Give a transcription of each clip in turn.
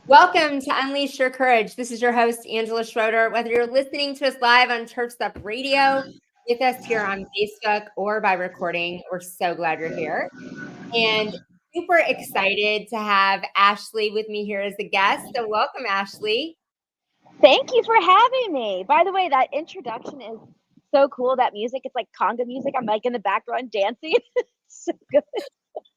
Welcome to Unleash Your Courage. This is your host, Angela Schroeder. Whether you're listening to us live on Turf Step Radio, with us here on Facebook, or by recording, we're so glad you're here. And super excited to have Ashley with me here as a guest. So welcome, Ashley. Thank you for having me. By the way, that introduction is so cool. That music, it's like conga music. I'm like in the background dancing. So good.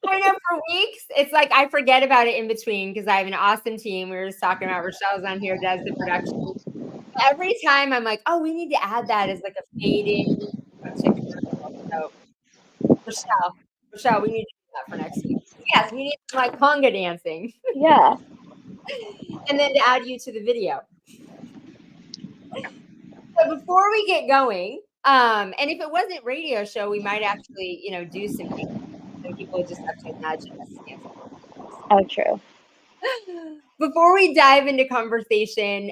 I know for weeks, it's like I forget about it in between because I have an awesome team. We were just talking about Rochelle's on here, does the production. Every time I'm like, oh, we need to add that as like a fading so Rochelle, we need to do that for next week. Yes, we need some like conga dancing. Yeah. And then to add you to the video. So before we get going, and if it wasn't radio show, we might actually, do some things. And people just have to imagine us dancing. Oh, true. Before we dive into conversation,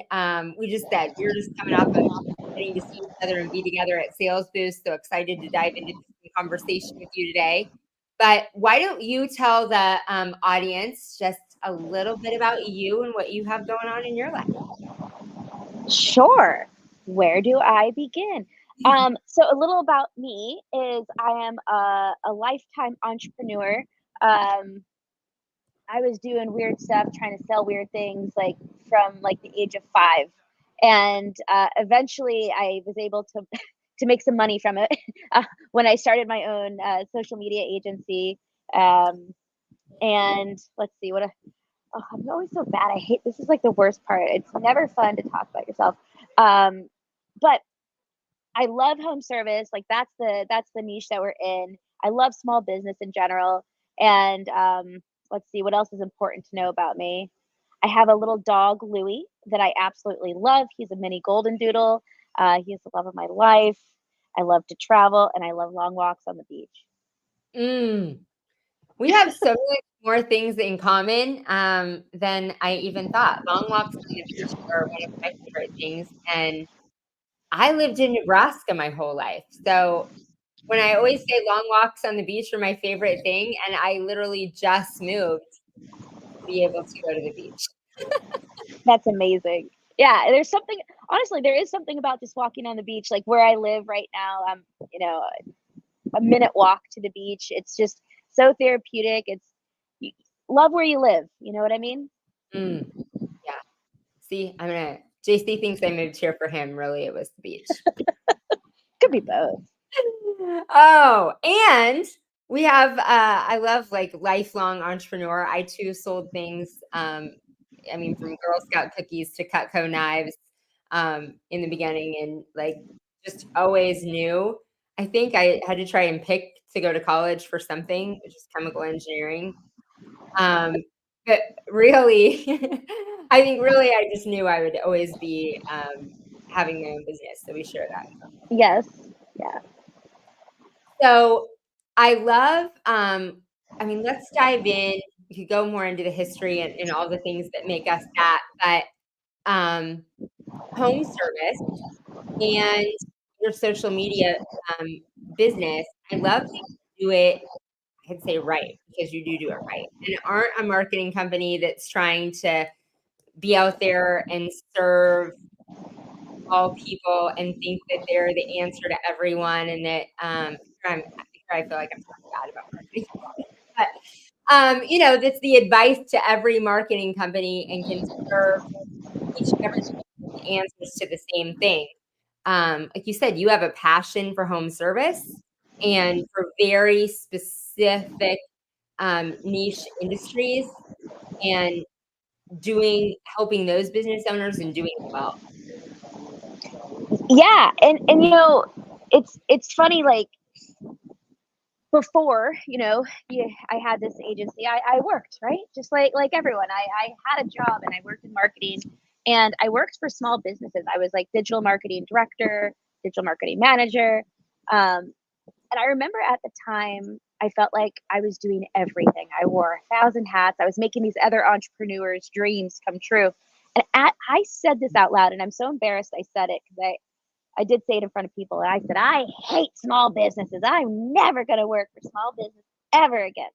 we just said we were just coming off of getting to see each other and be together at Sales Boost. So excited to dive into the conversation with you today. But why don't you tell the audience just a little bit about you and what you have going on in your life? Sure. Where do I begin? So a little about me is I am a lifetime entrepreneur. I was doing weird stuff, trying to sell weird things, like from like the age of 5, and eventually I was able to to make some money from it when I started my own social media agency. Um, and let's see oh, I'm always so bad. I hate this. Is like the worst part. It's never fun to talk about yourself. Um, but I love home service. Like that's the niche that we're in. I love small business in general. And let's see what else is important to know about me. I have a little dog, Louie, that I absolutely love. He's a mini golden doodle. He's the love of my life. I love to travel and I love long walks on the beach. Mm. We have so many more things in common than I even thought. Long walks on the beach are one of my favorite things. And I lived in Nebraska my whole life. So when I always say long walks on the beach are my favorite thing, and I literally just moved to be able to go to the beach. That's amazing. Yeah, there's something, honestly, there is something about just walking on the beach, like where I live right now. I'm, a minute walk to the beach. It's just so therapeutic. You love where you live. You know what I mean? Mm, yeah. See, JC thinks I moved here for him. Really, it was the beach. Could be both. Oh, and we have, I love like lifelong entrepreneur. I too sold things. From Girl Scout cookies to Cutco knives in the beginning, and like just always knew. I think I had to try and pick to go to college for something, which is chemical engineering. But really, I think really I just knew I would always be having my own business. So we share that. Yes. Yeah. So I love, let's dive in. We could go more into the history and all the things that make us that, but home service and your social media um, business, I love that you do it, I could say right, because you do it right. And aren't a marketing company that's trying to be out there and serve all people and think that they're the answer to everyone and that I feel like I'm talking bad about marketing. But that's the advice to every marketing company and can serve each and every answers to the same thing. Like you said, you have a passion for home service and for very specific niche industries and helping those business owners and doing it well. Yeah, and it's funny, like before, I had this agency. I worked, right, just like everyone. I had a job and I worked in marketing, and I worked for small businesses. I was like digital marketing director, digital marketing manager, and I remember at the time I felt like I was doing everything. I wore 1,000 hats. I was making these other entrepreneurs' dreams come true. And I said this out loud, and I'm so embarrassed I said it because I did say it in front of people, and I said, I hate small businesses. I'm never going to work for small business ever again.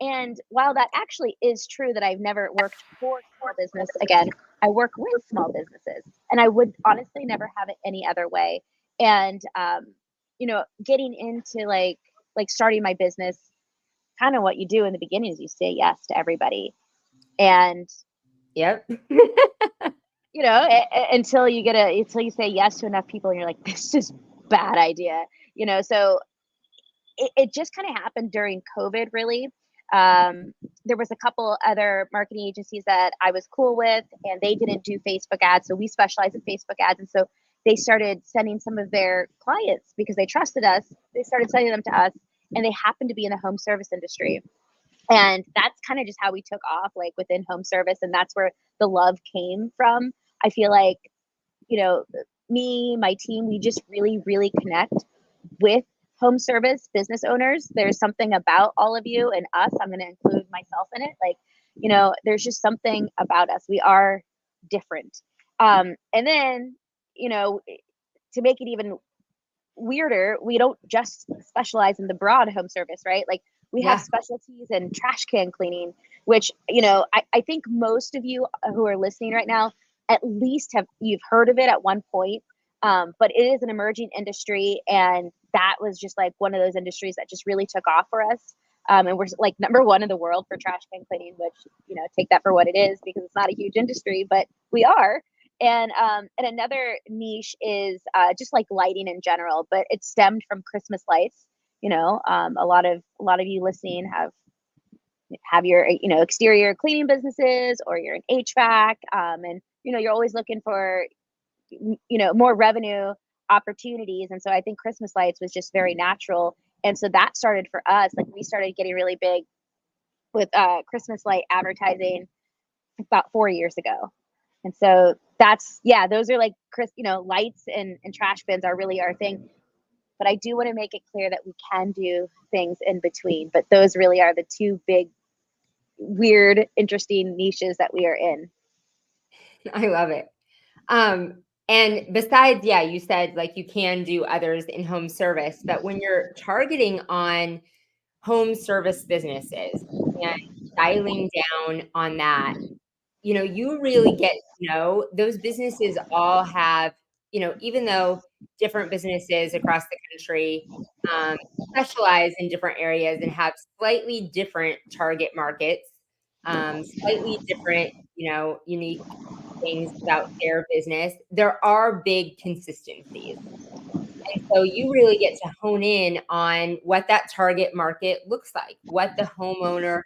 And while that actually is true that I've never worked for small business, again, I work with small businesses, and I would honestly never have it any other way. And getting into like starting my business, kind of what you do in the beginning is you say yes to everybody, and Yep. until until you say yes to enough people, and you're like, this is bad idea. So it just kind of happened during COVID, really. There was a couple other marketing agencies that I was cool with, and they didn't do Facebook ads. So we specialize in Facebook ads. And so they started sending some of their clients because they trusted us. They started sending them to us, and they happened to be in the home service industry. And that's kind of just how we took off, like within home service. And that's where the love came from. I feel like, you know, me, my team, we just really, really connect with home service business owners. There's something about all of you and us. I'm going to include myself in it. Like, there's just something about us. We are different. And then, to make it even weirder, we don't just specialize in the broad home service, right? Like we have Yeah. specialties in trash can cleaning, which, I think most of you who are listening right now, at least you've heard of it at one point. But it is an emerging industry. And that was just like one of those industries that just really took off for us. And we're like number one in the world for trash can cleaning, which, take that for what it is because it's not a huge industry, but we are. And another niche is just like lighting in general, but it stemmed from Christmas lights. A lot of you listening have your exterior cleaning businesses, or you're in HVAC, and you're always looking for more revenue opportunities. And so I think Christmas lights was just very natural. And so that started for us. Like we started getting really big with Christmas light advertising about 4 years ago. And so those are like lights and trash bins are really our thing. But I do want to make it clear that we can do things in between. But those really are the two big, weird, interesting niches that we are in. I love it. And besides, yeah, you said like you can do others in home service, but when you're targeting on home service businesses and dialing down on that, you really get to know those businesses all have, even though different businesses across the country um, specialize in different areas and have slightly different target markets, slightly different, unique things about their business, there are big consistencies. And so you really get to hone in on what that target market looks like, what the homeowner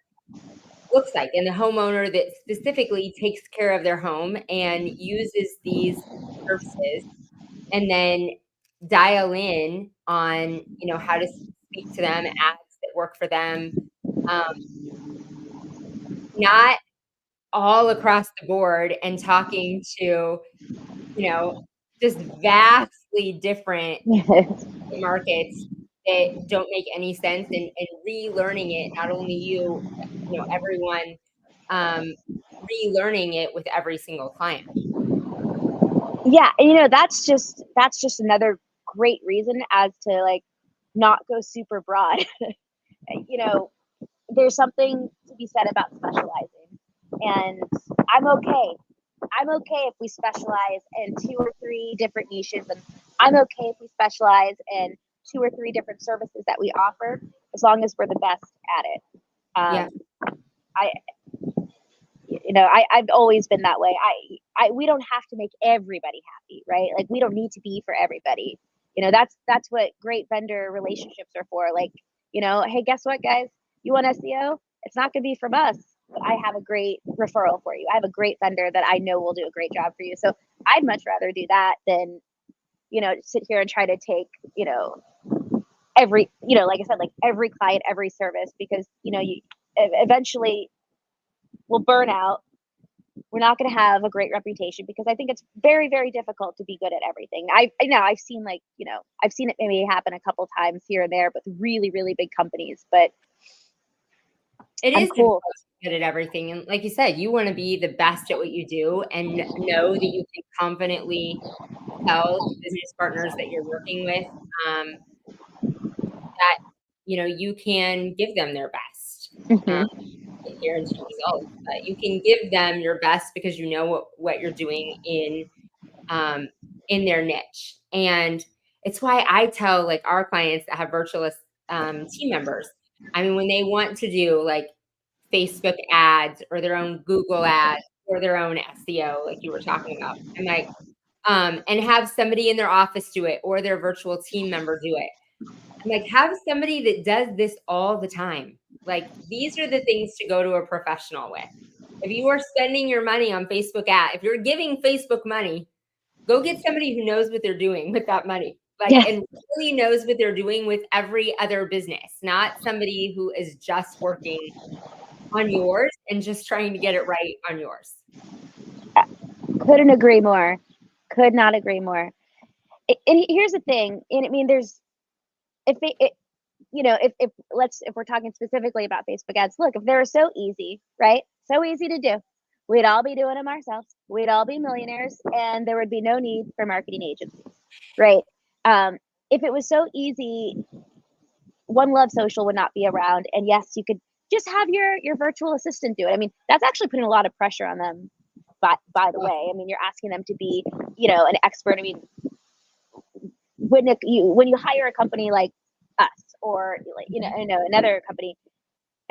looks like, and the homeowner that specifically takes care of their home and uses these services, and then dial in on, how to speak to them, ads that work for them, um, not all across the board and talking to, you know, just vastly different markets that don't make any sense, and relearning it, not only you, everyone, um, relearning it with every single client. Yeah, and that's just another great reason as to like not go super broad. you know, there's something to be said about specializing. And I'm okay. I'm okay if we specialize in two or three different niches, and I'm okay if we specialize in two or three different services that we offer, as long as we're the best at it. Yeah. I I've always been that way. We don't have to make everybody happy, right? Like we don't need to be for everybody. That's what great vendor relationships are for. Like, hey, guess what, guys? You want SEO? It's not going to be from us, but I have a great referral for you. I have a great vendor that I know will do a great job for you. So I'd much rather do that than, sit here and try to take, every, like I said, like every client, every service, because, you eventually will burn out. We're not going to have a great reputation, because I think it's very, very difficult to be good at everything. I know I've seen I've seen it maybe happen a couple times here and there with really, really big companies, but It I'm is difficult cool. to be good at everything, and like you said, you wanna be the best at what you do and know that you can confidently tell the business partners that you're working with, that, you can give them their best. um, Mhm. get guaranteed results, but you can give them your best because you know what you're doing um, in their niche. And it's why I tell like our clients that have virtual team members. I mean, when they want to do like Facebook ads or their own Google ads or their own SEO, like you were talking about, I'm like, and have somebody in their office do it or their virtual team member do it. I'm like, have somebody that does this all the time. Like, these are the things to go to a professional with. If you are spending your money on Facebook ad, if you're giving Facebook money, go get somebody who knows what they're doing with that money. Like, Yeah. and really knows what they're doing with every other business, not somebody who is just working on yours and just trying to get it right on yours. Couldn't agree more. Could not agree more. And here's the thing, and I mean, there's if it, if let's if we're talking specifically about Facebook ads, look, if they were so easy, right? So easy to do, we'd all be doing them ourselves. We'd all be millionaires, and there would be no need for marketing agencies, right? If it was so easy, One Love Social would not be around, and yes, you could just have your virtual assistant do it. I mean, that's actually putting a lot of pressure on them. By the Oh, way, I mean, you're asking them to be, an expert. I mean, when you hire a company like us, or like mhm. another company,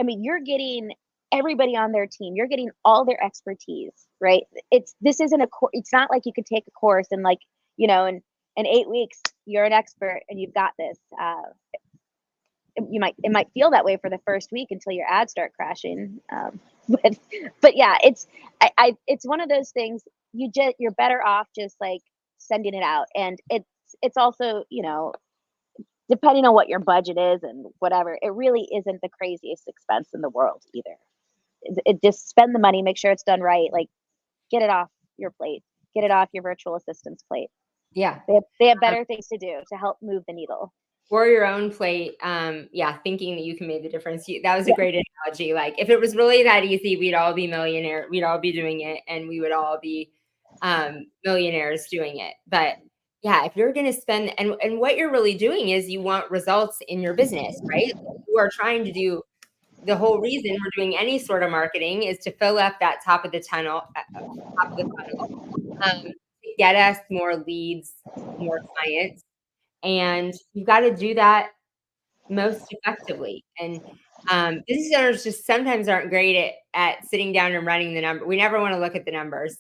I mean, you're getting everybody on their team. You're getting all their expertise, right? This isn't it's not like you could take a course and like, in 8 weeks you're an expert and you've got this. It might feel that way for the first week until your ads start crashing. But but yeah, it's one of those things. You're better off just like sending it out, and it's also, depending on what your budget is and whatever, it really isn't the craziest expense in the world either. It just spend the money, make sure it's done right, like get it off your plate, get it off your virtual assistant's plate. Yeah. They have better things to do to help move the needle. Or your own plate. Yeah, thinking that you can make the difference. That was a Yeah. great analogy. Like, if it was really that easy, we'd all be millionaire. We'd all be doing it, and we would all be millionaires doing it. But yeah, if you're going to spend, and what you're really doing is you want results in your business, right? You are trying to do the whole reason we're doing any sort of marketing is to fill up that top of the tunnel, top of the funnel, to get us more leads, more clients, and you've got to do that most effectively. And business owners just sometimes aren't great at sitting down and running the number. We never want to look at the numbers,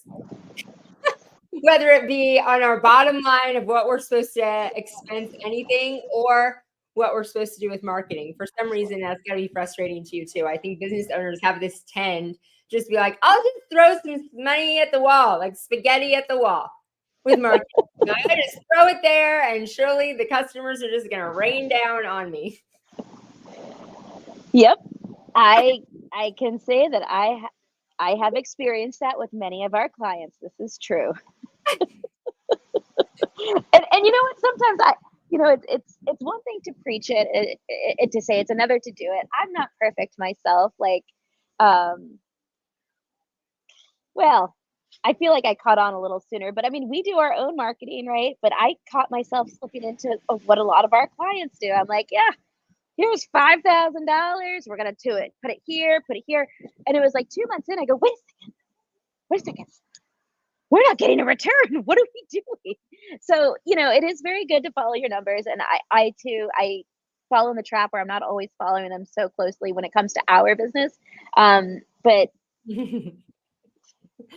whether it be on our bottom line of what we're supposed to expense anything or what we're supposed to do with marketing. For some reason, that's got to be frustrating to you too. I think business owners have this tend just be like, I'll just throw some money at the wall, like spaghetti at the wall with marketing. I just throw it there, and surely the customers are just going to rain down on me. Yep. I can say that I have experienced that with many of our clients. This is true. And you know what? Sometimes it's one thing to preach it to say, it's another to do it. I'm not perfect myself. Like, um, well, I feel like I caught on a little sooner, but I mean, we do our own marketing, right? But I caught myself slipping into what a lot of our clients do. I'm like, yeah, here's $5,000. We're gonna do it. Put it here. And it was like 2 months in, I go, wait a second. We're not getting a return. What are we doing? So, it is very good to follow your numbers. And I too, I fall in the trap where I'm not always following them so closely when it comes to our business. But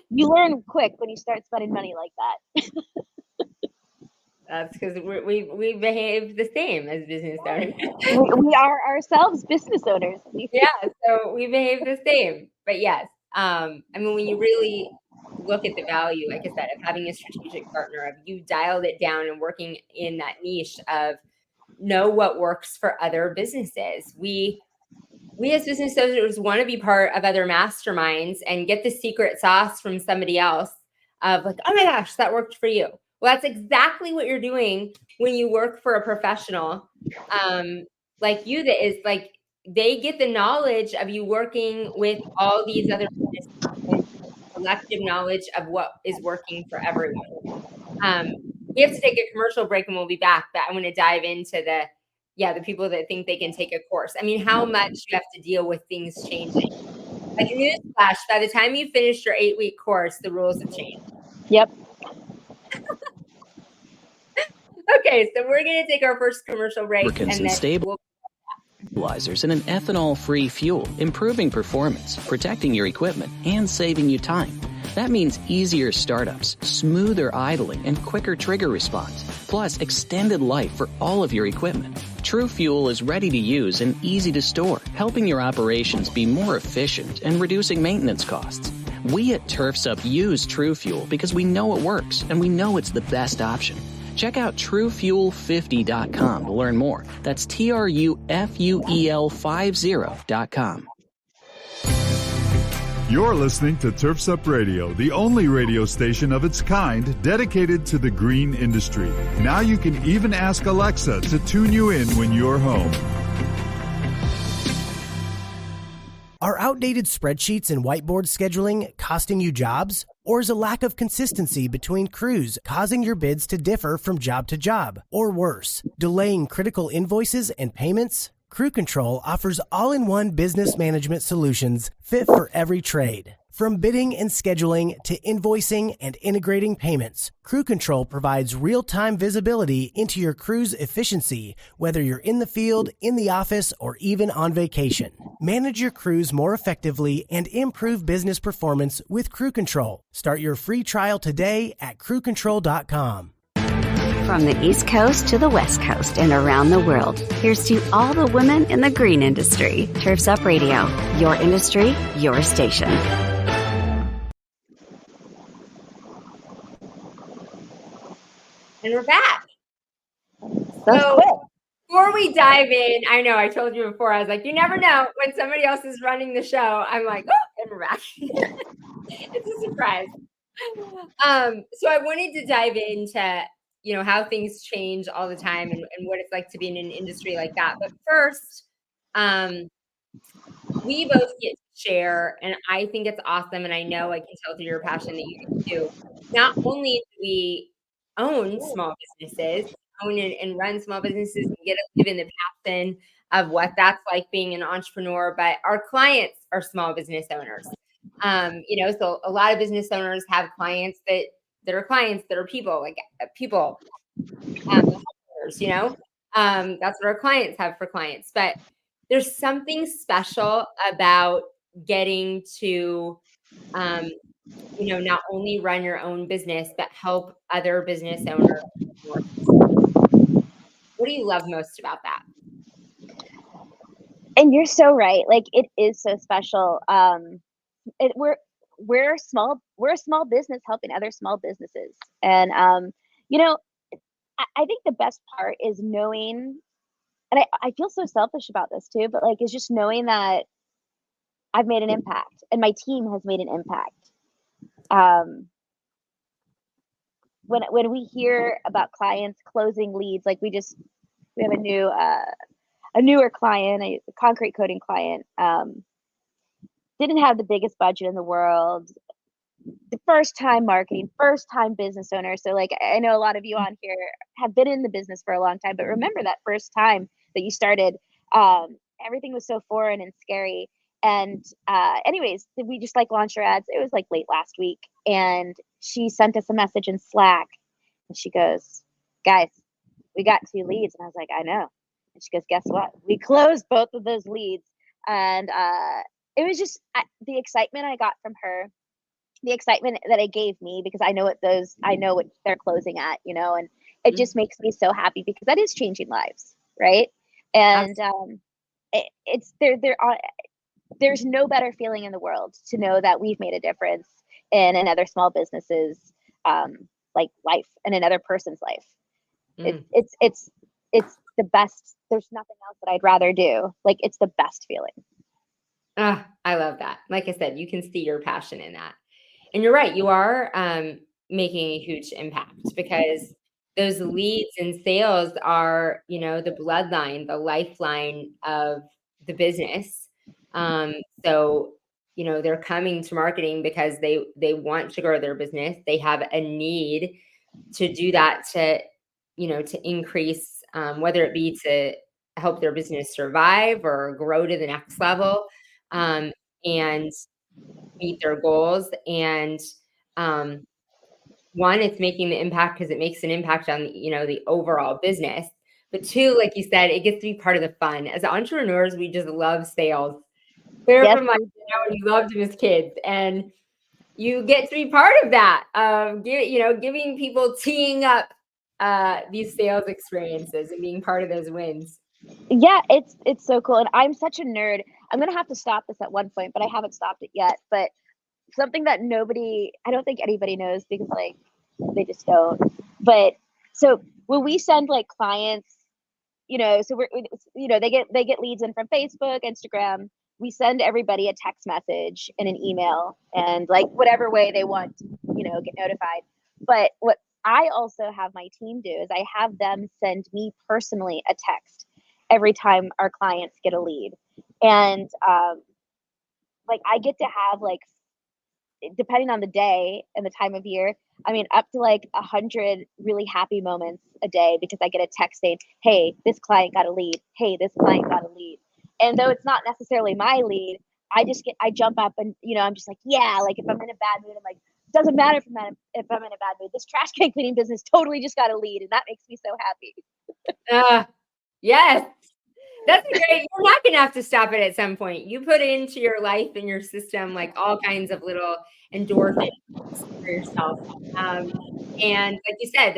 you learn quick when you start spending money like that. That's because we behave the same as business owners. We are ourselves business owners. Yeah, so we behave the same. But yes, I mean, when you really look at the value, like I said, of having a strategic partner, of you dialed it down and working in that niche of know what works for other businesses. We as business owners want to be part of other masterminds and get the secret sauce from somebody else of like, oh my gosh, that worked for you. Well, that's exactly what you're doing when you work for a professional like you, that is like they get the knowledge of you working with all these other businesses, collective knowledge of what is working for everyone. Um, we have to take a commercial break and we'll be back, but I want to dive into yeah, the people that think they can take a course. I mean, how much you have to deal with things changing. Like newsflash, by the time you finish your 8-week course, the rules have changed. Yep. Okay, so we're going to take our first commercial break, and then we'll stabilizers and an ethanol-free fuel, improving performance, protecting your equipment, and saving you time. That means easier startups, smoother idling, and quicker trigger response, plus extended life for all of your equipment. True Fuel is ready to use and easy to store, helping your operations be more efficient and reducing maintenance costs. We at Turfs Up use True Fuel because we know it works and we know it's the best option. Check out TrueFuel50.com to learn more. That's TRUFUEL50.com. You're listening to Turfs Up Radio, the only radio station of its kind dedicated to the green industry. Now you can even ask Alexa to tune you in when you're home. Are outdated spreadsheets and whiteboard scheduling costing you jobs? Or is a lack of consistency between crews causing your bids to differ from job to job? Or worse, delaying critical invoices and payments? Crew Control offers all-in-one business management solutions fit for every trade. From bidding and scheduling to invoicing and integrating payments, Crew Control provides real-time visibility into your crew's efficiency, whether you're in the field, in the office, or even on vacation. Manage your crews more effectively and improve business performance with Crew Control. Start your free trial today at crewcontrol.com. From the East Coast to the West Coast and around the world, here's to all the women in the green industry. Turfs Up Radio, your industry, your station. And we're back. So before we dive in, I know I told you before, I was like, you never know when somebody else is running the show. I'm like, oh, and we're back. It's a surprise. So I wanted to dive into, how things change all the time and what it's like to be in an industry like that. But first, we both get to share, and I think it's awesome. And I know I can tell through your passion that you do too. Not only do we own small businesses, own and run small businesses and get to live in the passion of what that's like being an entrepreneur, but our clients are small business owners. So a lot of business owners have clients that are clients that are people, like people, that's what our clients have for clients. But there's something special about getting to, not only run your own business, but help other business owners. What do you love most about that? And you're so right. Like, it is so special. We're a small business helping other small businesses. And, I think the best part is knowing, and I feel so selfish about this too, but like, it's just knowing that I've made an impact and my team has made an impact. When we hear about clients closing leads, like we have a newer client, a concrete coating client, didn't have the biggest budget in the world, the first time marketing, first time business owner. So like, I know a lot of you on here have been in the business for a long time, but remember that first time that you started, everything was so foreign and scary. And anyways, we just launched our ads. It was like late last week, and she sent us a message in Slack, and she goes, "Guys, we got 2 leads." And I was like, "I know." And she goes, "Guess what? We closed both of those leads." And it was just the excitement I got from her, the excitement that it gave me, because I know what they're closing at, and it just makes me so happy because that is changing lives, right? And there's no better feeling in the world to know that we've made a difference in another small business's life and another person's life. It's the best. There's nothing else that I'd rather do. Like, it's the best feeling. I love that. Like I said, you can see your passion in that. And you're right. You are making a huge impact, because those leads and sales are, the bloodline, the lifeline of the business. So, they're coming to marketing because they want to grow their business. They have a need to do that to increase, whether it be to help their business survive or grow to the next level, and meet their goals. And um, one, it's making the impact because it makes an impact on, the overall business. But two, like you said, it gets to be part of the fun. As entrepreneurs, we just love sales. Clear Yes, from like, we do. you loved them as kids, and you get to be part of that. Giving people, teeing up these sales experiences and being part of those wins. Yeah, it's so cool, and I'm such a nerd. I'm gonna have to stop this at one point, but I haven't stopped it yet. But something that I don't think anybody knows because like they just don't. But so when we send like clients, so they get leads in from Facebook, Instagram. We send everybody a text message and an email and like whatever way they want to, get notified. But what I also have my team do is I have them send me personally a text every time our clients get a lead. And like I get to have like, depending on the day and the time of year, I mean, up to like 100 really happy moments a day because I get a text saying, "Hey, this client got a lead. Hey, this client got a lead." And though it's not necessarily my lead, I jump up and, I'm just like, yeah, like if I'm in a bad mood, I'm like, doesn't matter if I'm in a bad mood. This trash can cleaning business totally just got a lead. And that makes me so happy. Yes. That's great. You're not going to have to stop it at some point. You put into your life and your system like all kinds of little endorphins for yourself. And like you said,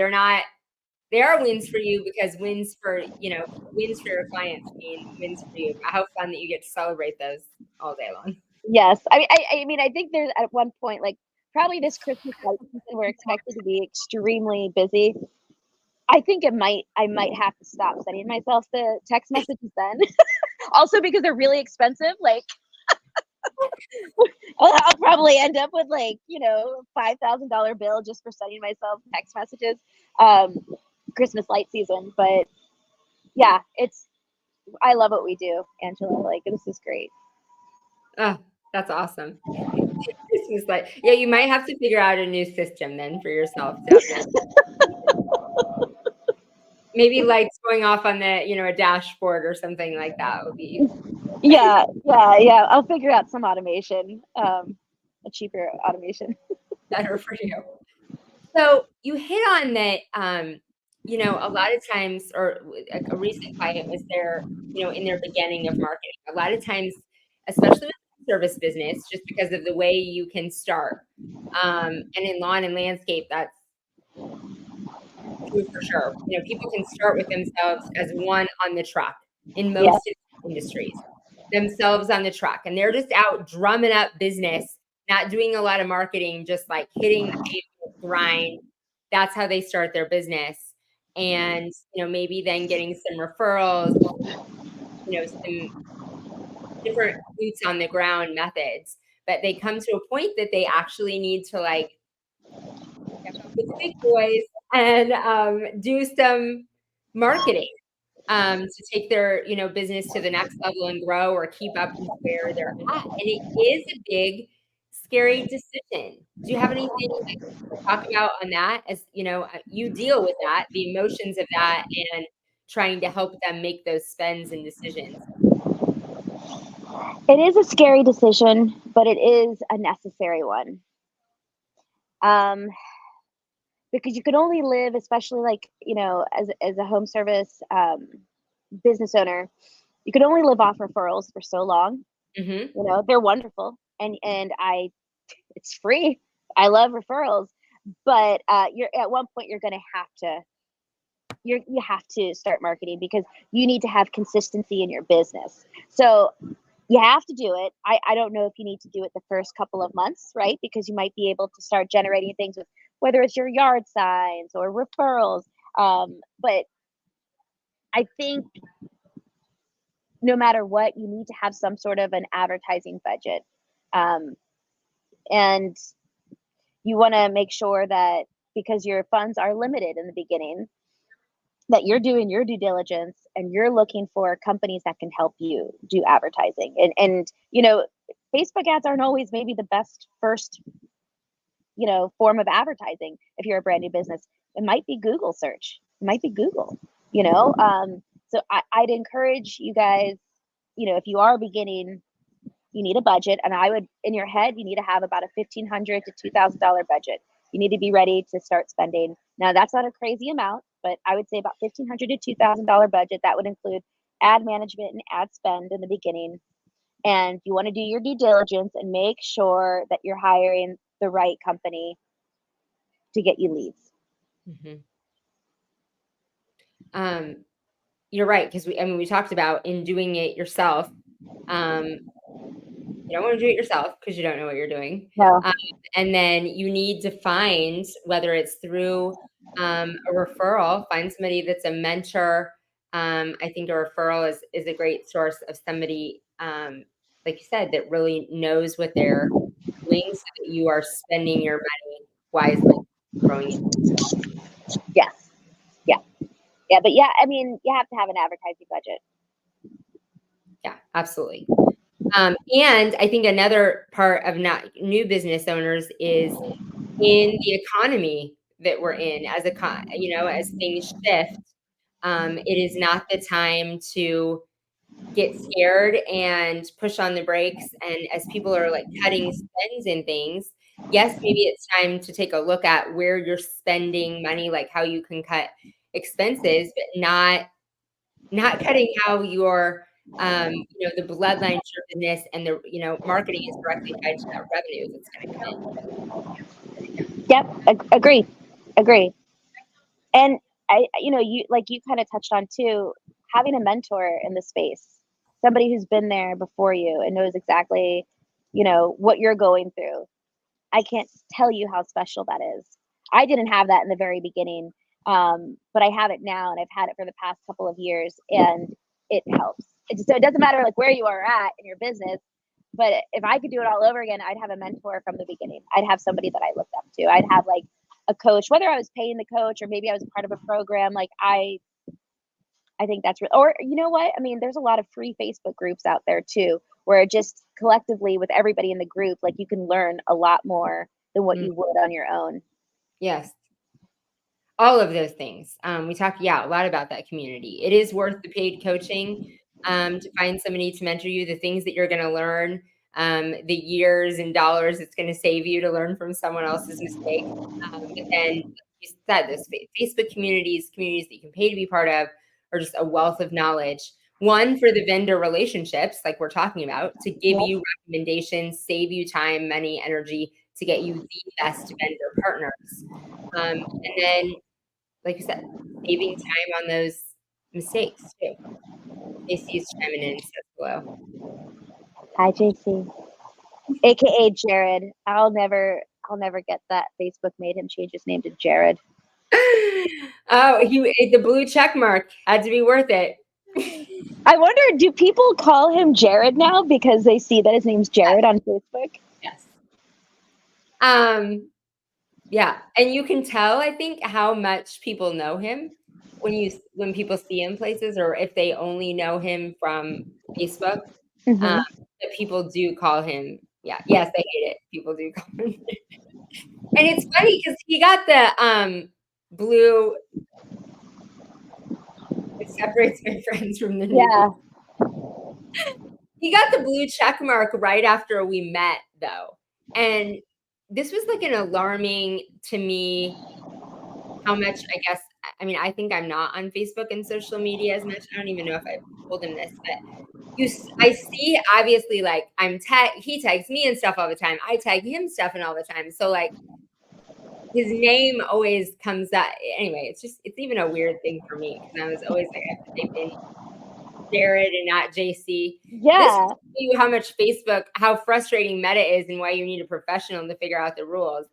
they are wins for you because wins for your clients mean wins for you. How fun that you get to celebrate those all day long. Yes. I mean, I think there's at one point, like probably this Christmas light season, we're expected to be extremely busy. I think I might have to stop sending myself the text messages then. Also because they're really expensive. Like I'll probably end up with like, $5,000 bill just for sending myself text messages. Christmas light season. But yeah, I love what we do, Angela. Like this is great. Oh, that's awesome. Christmas light. Yeah, you might have to figure out a new system then for yourself to have your maybe lights going off on the, a dashboard or something like that would be Yeah. I'll figure out some automation, a cheaper automation. better for you. So you hit on that, a lot of times, or a recent client was there, in their beginning of marketing. A lot of times, especially with service business, just because of the way you can start. And in lawn and landscape, that's true for sure. People can start with themselves as one on the truck in Yeah. most industries, themselves on the truck, and they're just out drumming up business, not doing a lot of marketing, just like hitting the pavement grind. That's how they start their business. And, maybe then getting some referrals, some different boots on the ground methods. But they come to a point that they actually need to like step up with the big boys and do some marketing to take their business to the next level and grow or keep up with where they're at. And it is a big, scary decision. Do you have anything to talk about on that? As you deal with that, the emotions of that, and trying to help them make those spends and decisions. It is a scary decision, but it is a necessary one. Because you can only live, especially like, as a home service business owner, you can only live off referrals for so long. Mm-hmm. They're wonderful and it's free. I love referrals, but you're at one point you're going to have to you have to start marketing because you need to have consistency in your business. So you have to do it. I don't know if you need to do it the first couple of months, right? Because you might be able to start generating things with whether it's your yard signs or referrals. But I think no matter what, you need to have some sort of an advertising budget. And you want to make sure that because your funds are limited in the beginning, that you're doing your due diligence and you're looking for companies that can help you do advertising. And Facebook ads aren't always maybe the best first, form of advertising. If you're a brand new business, it might be Google search. It might be Google, So I'd encourage you guys, if you are beginning, you need a budget, and I would, in your head, you need to have about a $1,500 to $2,000 budget. You need to be ready to start spending. Now, that's not a crazy amount, but I would say about $1,500 to $2,000 budget. That would include ad management and ad spend in the beginning. And you want to do your due diligence and make sure that you're hiring the right company to get you leads. You're right, because we talked about in doing it yourself. You don't want to do it yourself because you don't know what you're doing. No. And then you need to find, whether it's through a referral, find somebody that's a mentor. I think a referral is a great source of somebody, like you said, that really knows what they're doing, so that you are spending your money wisely, growing it. Yes. Yeah. But yeah, I mean, you have to have an advertising budget. Yeah, absolutely. And I think another part of not new business owners is in the economy that we're in, as as things shift, it is not the time to get scared and push on the brakes. And as people are like cutting spends and things, yes, maybe it's time to take a look at where you're spending money, like how you can cut expenses, but not cutting how your the bloodline to your business and the marketing is directly tied to that revenue that's going to come in. Yep, agree. And you kind of touched on too, having a mentor in the space, somebody who's been there before you and knows exactly, what you're going through. I can't tell you how special that is. I didn't have that in the very beginning, but I have it now, and I've had it for the past couple of years, and it helps. So it doesn't matter like where you are at in your business, but if I could do it all over again, I'd have a mentor from the beginning. I'd have somebody that I looked up to. I'd have like a coach, whether I was paying the coach or maybe I was part of a program. Like I think that's or you know what? I mean, there's a lot of free Facebook groups out there too, where just collectively with everybody in the group, like you can learn a lot more than what you would on your own. Yes. All of those things. We talked, a lot about that community. It is worth the paid coaching to find somebody to mentor you, the things that you're going to learn, the years and dollars it's going to save you to learn from someone else's mistake. But then, like you said, those Facebook communities that you can pay to be part of, are just a wealth of knowledge. One, for the vendor relationships, like we're talking about, to give you recommendations, save you time, money, energy, to get you the best vendor partners. And then, like you said, saving time on those mistakes too. JC's chiming in, says hello. Hi, JC, aka Jared. I'll never get that. Facebook made him change his name to Jared. Oh, the blue check mark had to be worth it. I wonder, do people call him Jared now because they see that his name's Jared on Facebook? Yes. Yeah, and you can tell, I think, how much people know him when people see him places, or if they only know him from Facebook. That people do call him. Yeah, yes, they hate it. People do call him. And it's funny because he got the blue. It separates my friends from the new. Yeah. He got the blue check mark right after we met, though, and this was like an alarming to me how much, I guess, I mean, I think I'm not on Facebook and social media as much. I don't even know if I've told him this, but I see, obviously, like he tags me and stuff all the time. I tag him stuff and all the time. So like his name always comes up. Anyway, it's even a weird thing for me, because I was always like, I have to type in Jared and not JC. Yeah. This shows you how much Facebook, how frustrating Meta is, and why you need a professional to figure out the rules.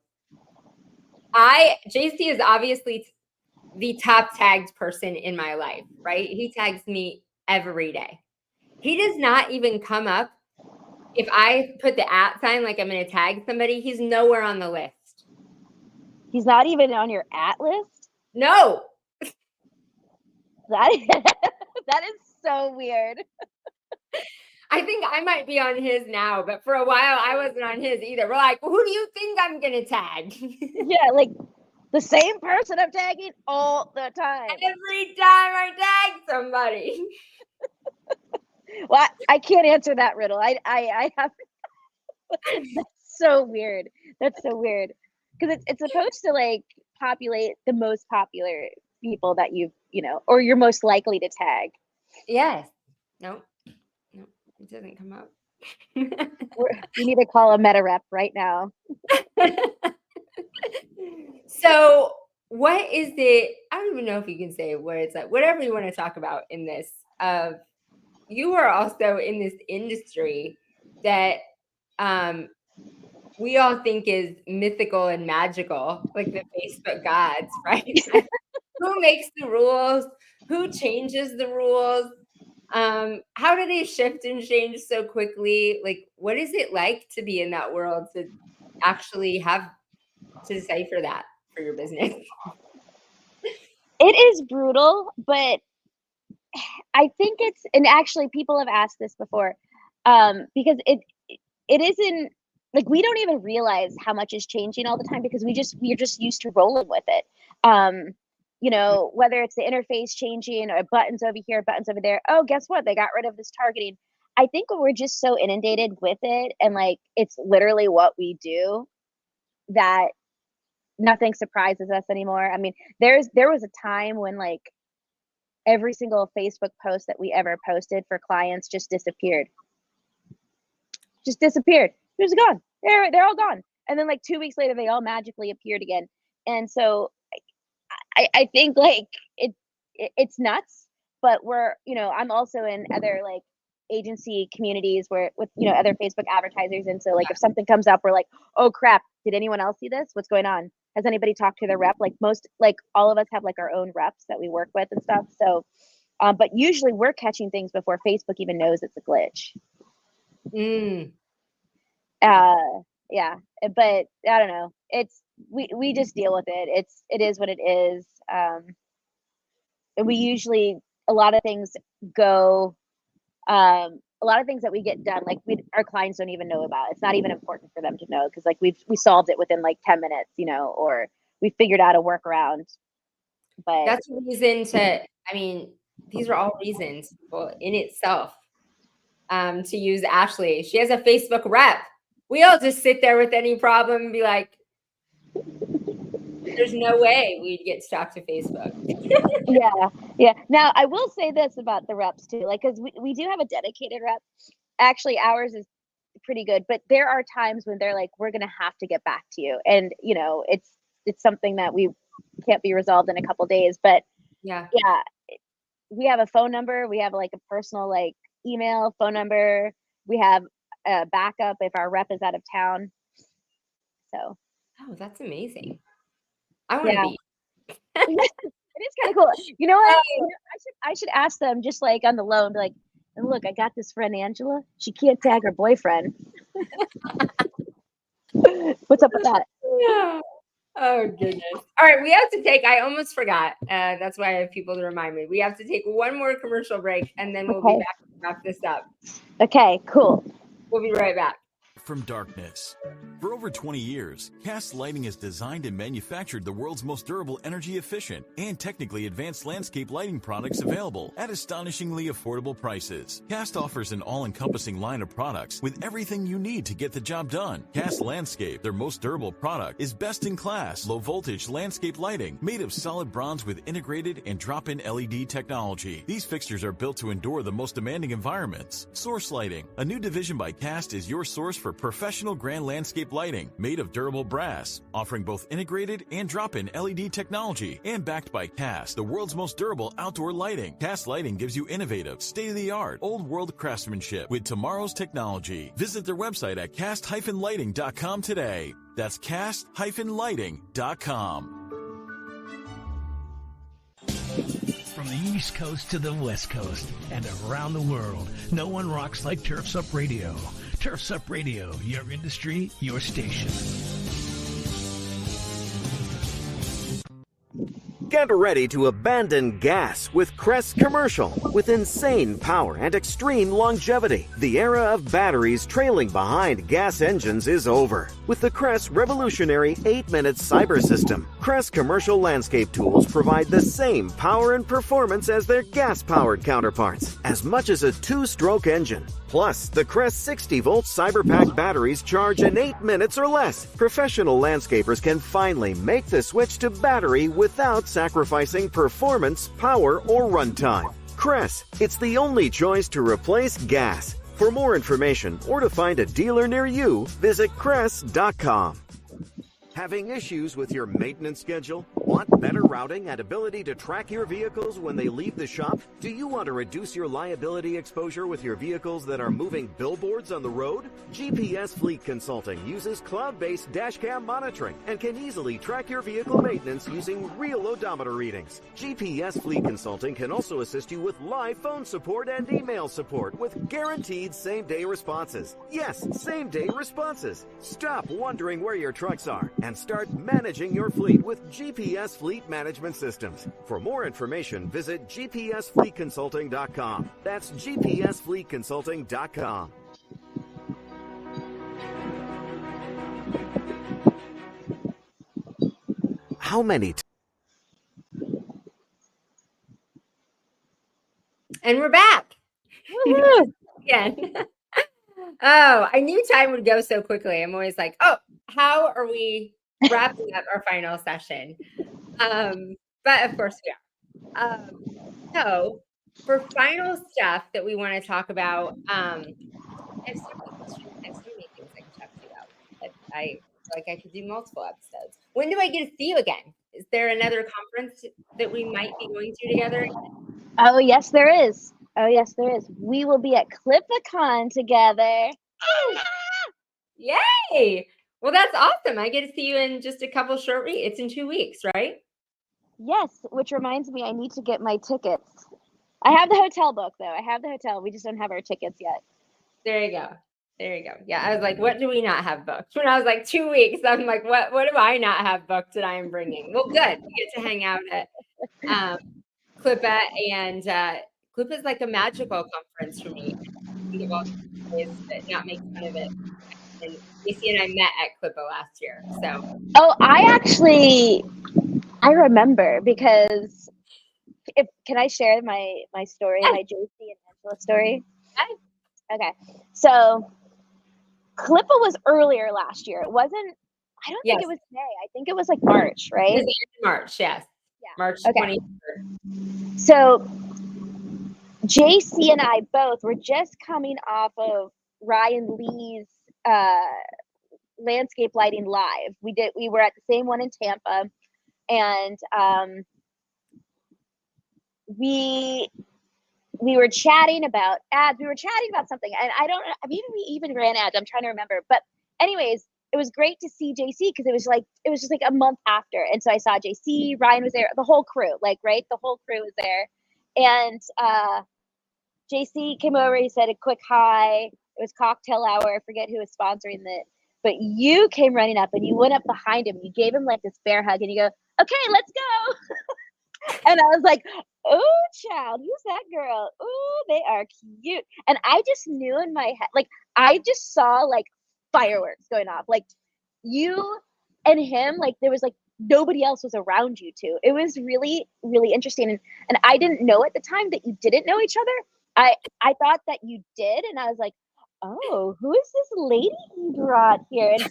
JC is obviously the top tagged person in my life, right? He tags me every day. He does not even come up. If I put the @ sign, like I'm going to tag somebody, he's nowhere on the list. He's not even on your @ list? No. That is so weird. I think I might be on his now, but for a while I wasn't on his either. We're like, who do you think I'm going to tag? Yeah, like the same person I'm tagging all the time. Every time I tag somebody. Well, I can't answer that riddle. I have. That's so weird. That's so weird because it's supposed to like populate the most popular people that or you're most likely to tag. Yes. Nope. It doesn't come up. We need to call a meta rep right now. So what is it? I don't even know if you can say what it's like, whatever you want to talk about in this. You are also in this industry that we all think is mythical and magical, like the Facebook gods, right? Who makes the rules? Who changes the rules? How do they shift and change so quickly? Like, what is it like to be in that world, to actually have to decipher that for your business? It is brutal, but I think and actually people have asked this before, because it isn't like we don't even realize how much is changing all the time because we're just used to rolling with it. Whether it's the interface changing or buttons over here, buttons over there. Oh, guess what? They got rid of this targeting. I think we're just so inundated with it and like it's literally what we do that nothing surprises us anymore. I mean, there was a time when like every single Facebook post that we ever posted for clients just disappeared. Just disappeared. It was gone. They're all gone. And then like 2 weeks later, they all magically appeared again. And so I think like it's nuts, but I'm also in other like agency communities with other Facebook advertisers. And so like if something comes up, we're like, oh crap, did anyone else see this? What's going on? Has anybody talked to their rep? Like all of us have like our own reps that we work with and stuff. So, but usually we're catching things before Facebook even knows it's a glitch. Yeah, but I don't know. We just deal with it. It is what it is. And we usually, a lot of things that we get done, like our clients don't even know about. It's not even important for them to know because like we solved it within like 10 minutes, or we figured out a workaround. But that's a reason these are all reasons in itself to use Ashley. She has a Facebook rep. We all just sit there with any problem and be like, there's no way we'd get stuck to Facebook. Yeah. Now, I will say this about the reps too, like, because we do have a dedicated rep. Actually, ours is pretty good, but there are times when they're like, we're going to have to get back to you. And, it's something that we can't be resolved in a couple days. But yeah, we have a phone number. We have like a personal like email, phone number. We have a backup if our rep is out of town. So. Oh, that's amazing. I want to be. It is kind of cool. You know what? I should ask them just like on the low and be like, and look, I got this friend Angela. She can't tag her boyfriend. What's up with that? Yeah. Oh goodness. All right, we have to take. I almost forgot. That's why I have people to remind me. We have to take one more commercial break, and then we'll be back to wrap this up. Okay, cool. We'll be right back. From darkness. For over 20 years, Cast Lighting has designed and manufactured the world's most durable, energy efficient, and technically advanced landscape lighting products available at astonishingly affordable prices. Cast offers an all-encompassing line of products with everything you need to get the job done. Cast Landscape, their most durable product, is best-in-class, low-voltage landscape lighting made of solid bronze with integrated and drop-in LED technology. These fixtures are built to endure the most demanding environments. Source Lighting, a new division by Cast, is your source for professional grand landscape lighting made of durable brass, offering both integrated and drop-in LED technology, and backed by Cast, the world's most durable outdoor lighting. Cast Lighting gives you innovative, state-of-the-art, old-world craftsmanship with tomorrow's technology. Visit their website at cast-lighting.com today. That's cast-lighting.com. From the East Coast to the West Coast and around the world, no one rocks like Turfs Up Radio. Turfs Up Radio, your industry, your station. Get ready to abandon gas with Crest Commercial. With insane power and extreme longevity, the era of batteries trailing behind gas engines is over. With the Crest revolutionary 8-minute cyber system, Crest commercial landscape tools provide the same power and performance as their gas-powered counterparts, as much as a 2-stroke engine. Plus, the Crest 60-volt CyberPack batteries charge in 8 minutes or less. Professional landscapers can finally make the switch to battery without sacrificing performance, power, or runtime. Crest, it's the only choice to replace gas. For more information or to find a dealer near you, visit Crest.com. Having issues with your maintenance schedule? Want better routing and ability to track your vehicles when they leave the shop? Do you want to reduce your liability exposure with your vehicles that are moving billboards on the road? GPS Fleet Consulting uses cloud-based dashcam monitoring and can easily track your vehicle maintenance using real odometer readings. GPS Fleet Consulting can also assist you with live phone support and email support with guaranteed same-day responses. Yes, same-day responses. Stop wondering where your trucks are and start managing your fleet with GPS Fleet Management Systems. For more information, visit gpsfleetconsulting.com. That's gpsfleetconsulting.com. How many And we're back. Again. Oh, I knew time would go so quickly. I'm always like, oh, how are we wrapping up our final session? But of course we are. So for final stuff that we want to talk about, I have so many things I can talk to you about. But I could do multiple episodes. When do I get to see you again? Is there another conference that we might be going to together? Oh, yes, there is. Oh, yes, there is. We will be at ClipACon together. Yay! Well, that's awesome. I get to see you in just a couple short weeks. It's in 2 weeks, right? Yes, which reminds me, I need to get my tickets. I have the hotel book, though. I have the hotel. We just don't have our tickets yet. There you go. There you go. Yeah, I was like, what do we not have booked? When I was like 2 weeks, I'm like, what do I not have booked that I am bringing? Well, good. We get to hang out at Clippa, and Clippa is like a magical conference for me. Think of all the ways that not make fun of it. And Casey and I met at Clippa last year. So I remember because can I share my story, my JC and Angela story? Yes. Okay. So Clippa was earlier last year. It wasn't, I don't think it was May. I think it was like March, right? It was March, yes. Yeah. March 23rd. So JC and I both were just coming off of Ryan Lee's landscape lighting live. We were at the same one in Tampa, and we were chatting about ads. We were chatting about something, and we even ran ads. I'm trying to remember, but anyways, it was great to see JC because it was just like a month after, and so I saw JC, Ryan was there, the whole crew, the whole crew was there, and JC came over. He said a quick hi. It was cocktail hour. I forget who was sponsoring it, but you came running up and you went up behind him. You gave him like this bear hug, and you go, "Okay, let's go." And I was like, "Oh, child, who's that girl? Oh, they are cute." And I just knew in my head, like I just saw like fireworks going off, like you and him, like there was like nobody else was around you two. It was really, really interesting, and I didn't know at the time that you didn't know each other. I thought that you did, and I was like, "Oh, who is this lady you brought here?" And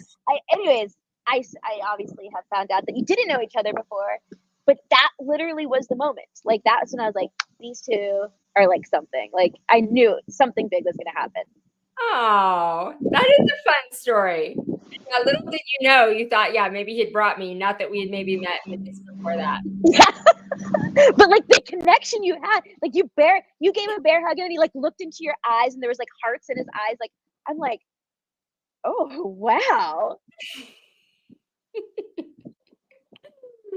I obviously have found out that you didn't know each other before, but that literally was the moment. Like that's when I was like, these two are like something. Like I knew something big was going to happen. Oh, that is a fun story. Yeah, little did you know, you thought, yeah, maybe he'd brought me. Not that we had maybe met minutes before that. Yeah. But like the connection you had, like you gave a bear hug and he like looked into your eyes and there was like hearts in his eyes. Like I'm like, oh wow.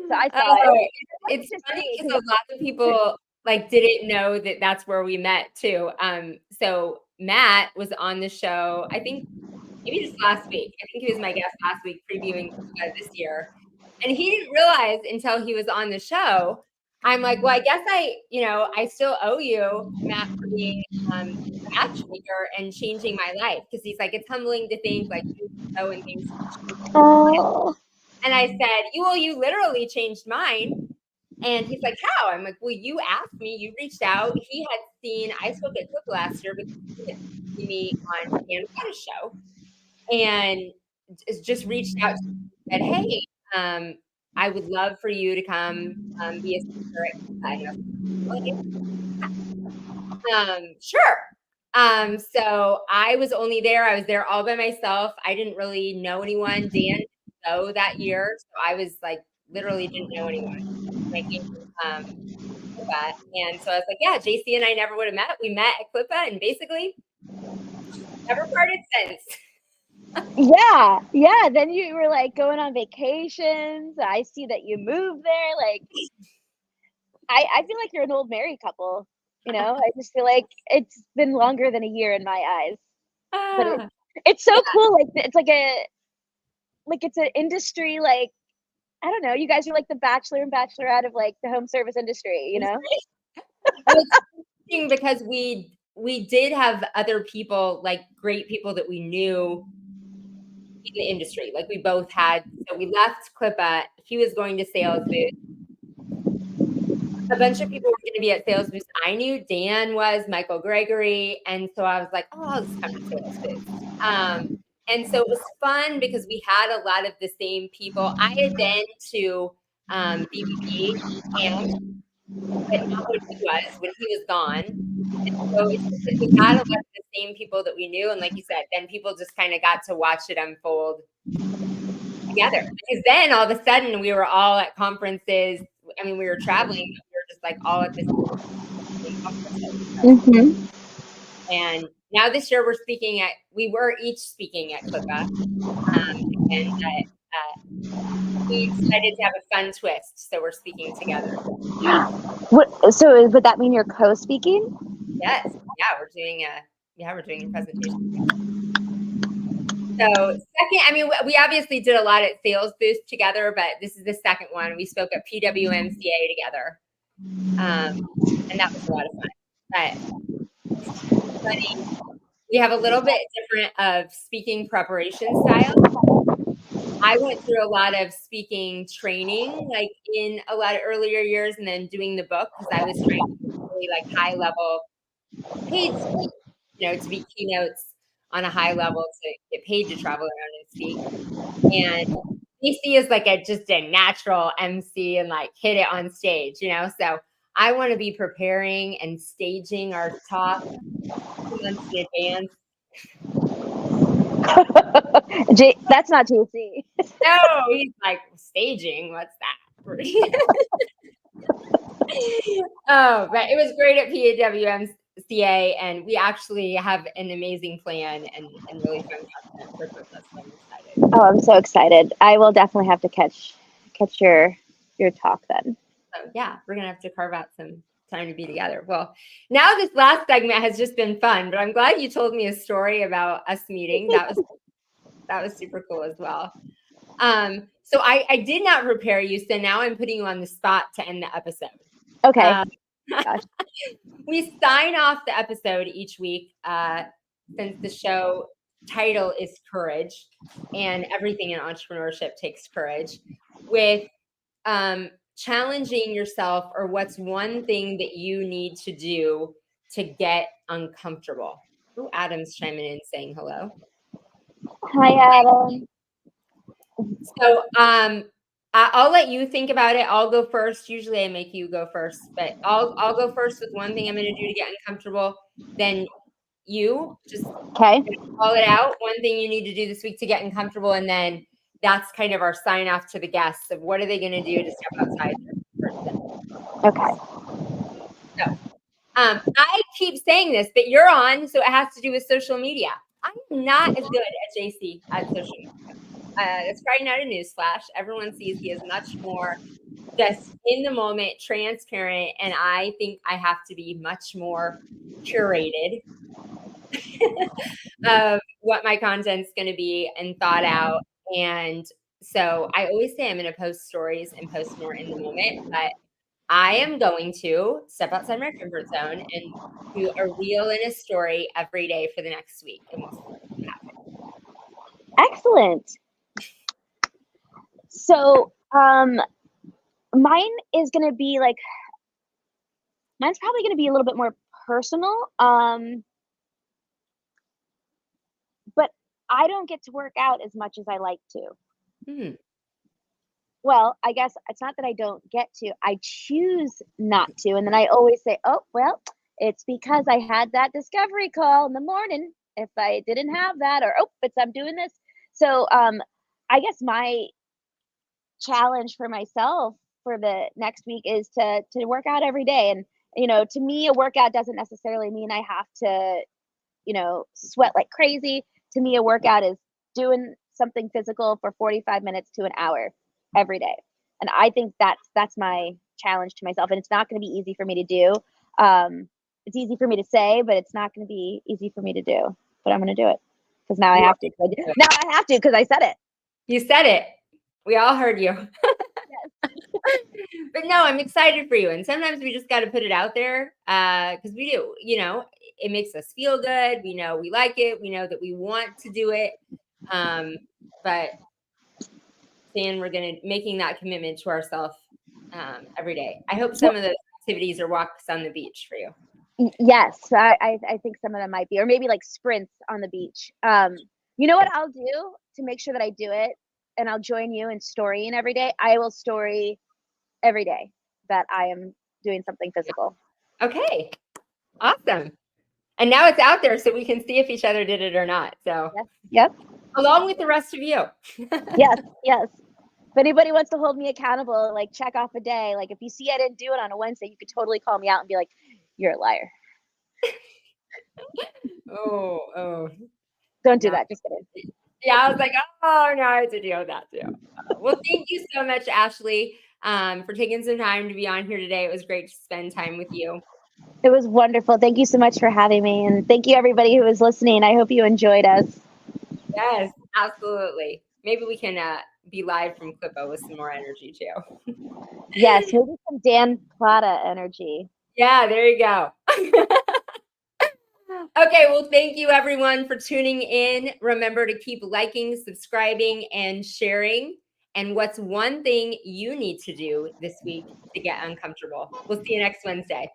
So I saw it. It's funny because a lot of people like didn't know that that's where we met too. So Matt was on the show, I think maybe just last week. I think he was my guest last week previewing this year. And he didn't realize until he was on the show. I'm like, well, I guess I still owe you, Matt, for being a matchmaker and changing my life. Because he's like, it's humbling to think like you know and things. Oh. And I said, you literally changed mine. And he's like, how? I'm like, well, you asked me, you reached out. He had seen, I spoke at Clip last year because he had seen me on Dan Pettis' show and just reached out to me and said, hey, I would love for you to come be a speaker at Clip. Sure. So I was only there. I was there all by myself. I didn't really know anyone. Dan didn't go that year. So I was like, literally didn't know anyone. Clippa. And so I was like, yeah, JC and I never would have met. We met at Clippa and basically never parted since. Yeah. Then you were like going on vacations. I see that you moved there. Like, I feel like you're an old married couple. I just feel like it's been longer than a year in my eyes. But it's so cool. Like it's it's an industry. Like, I don't know. You guys are like the bachelor and bachelorette of like the home service industry. It's interesting because we did have other people, like great people that we knew in the industry. Like we both had, so we left Clippa. He was going to sales booth. A bunch of people were going to be at sales booth. I knew Dan was, Michael Gregory. And so I was like, oh, I'll just come to sales booth. And so it was fun because we had a lot of the same people. I had been to BBB camp, but not what he was when he was gone. And so it's just that we had a lot of the same people that we knew. And like you said, then people just kind of got to watch it unfold together. Because then all of a sudden we were all at conferences. I mean, we were traveling, but we were just like all at this conference. And now this year we were each speaking at Clippa. And we decided to have a fun twist. So we're speaking together. So would that mean you're co-speaking? Yes. Yeah, we're doing a presentation. So second, I mean, we obviously did a lot at sales booth together, but this is the second one. We spoke at PWMCA together. And that was a lot of fun. But we have a little bit different of speaking preparation style. I went through a lot of speaking training, like in a lot of earlier years, and then doing the book because I was trying to do really like high level paid speak, to be keynotes on a high level to get paid to travel around and speak. And DC is like just a natural MC and like hit it on stage, So I want to be preparing and staging our talk 2 months in advance. That's not JC. No, he's like, staging. What's that? Oh, but it was great at PWMCA, and we actually have an amazing plan and really fun content for both of us. I'm excited. Oh, I'm so excited. I will definitely have to catch your talk then. So yeah, we're gonna have to carve out some time to be together. Well, now this last segment has just been fun, but I'm glad you told me a story about us meeting. That was super cool as well. So I did not prepare you, so now I'm putting you on the spot to end the episode. Okay. We sign off the episode each week, since the show title is Courage, and everything in entrepreneurship takes courage, with challenging yourself, or what's one thing that you need to do to get uncomfortable. Oh, Adam's chiming in saying hello. Hi, Adam. So I'll let you think about it. I'll go first. Usually I make you go first, but I'll go first with one thing I'm going to do to get uncomfortable. Then you just call it out. One thing you need to do this week to get uncomfortable, and then that's kind of our sign off to the guests of what are they going to do to step outside their comfort zone. Okay. So I keep saying this, but you're on, so it has to do with social media. I'm not as good as JC at social media. It's probably not a newsflash. Everyone sees he is much more just in the moment, transparent, and I think I have to be much more curated of what my content's going to be and thought out. And so I always say I'm going to post stories and post more in the moment, but I am going to step outside my comfort zone and do a reel and a story every day for the next week, and we'll see what happens. Excellent. So, mine is gonna be like mine's probably gonna be a little bit more personal. But I don't get to work out as much as I like to. Hmm. Well, I guess it's not that I don't get to, I choose not to, and then I always say, "Oh, well, it's because I had that discovery call in the morning. If I didn't have that," or, "Oh, it's I'm doing this." So, I guess my challenge for myself for the next week is to work out every day, and, to me, a workout doesn't necessarily mean I have to, sweat like crazy. To me, a workout is doing something physical for 45 minutes to an hour every day. And I think that's my challenge to myself. And it's not going to be easy for me to do. It's easy for me to say, but it's not going to be easy for me to do. But I'm going to do it because now I have to. Now I have to because I said it. You said it. We all heard you. Yes. But no, I'm excited for you. And sometimes we just got to put it out there because we do, it makes us feel good. We know we like it. We know that we want to do it. But saying we're making that commitment to ourselves every day. I hope some of those activities are walks on the beach for you. Yes, I think some of them might be, or maybe like sprints on the beach. You know what I'll do to make sure that I do it, and I'll join you in storying every day. I will story every day that I am doing something physical. Okay, awesome. And now it's out there so we can see if each other did it or not. So, yep. Along with the rest of you. Yes. If anybody wants to hold me accountable, like check off a day, like if you see I didn't do it on a Wednesday, you could totally call me out and be like, "You're a liar." Oh. Don't do that. Just kidding. Yeah, I was like, oh, no, I have to deal with that too. Well, thank you so much, Ashley, for taking some time to be on here today. It was great to spend time with you. It was wonderful. Thank you so much for having me. And thank you, everybody who was listening. I hope you enjoyed us. Yes, absolutely. Maybe we can be live from Clippo with some more energy too. Yes, maybe some Dan Plata energy. Yeah, there you go. Okay, well, thank you everyone for tuning in. Remember to keep liking, subscribing, and sharing. And what's one thing you need to do this week to get uncomfortable? We'll see you next Wednesday.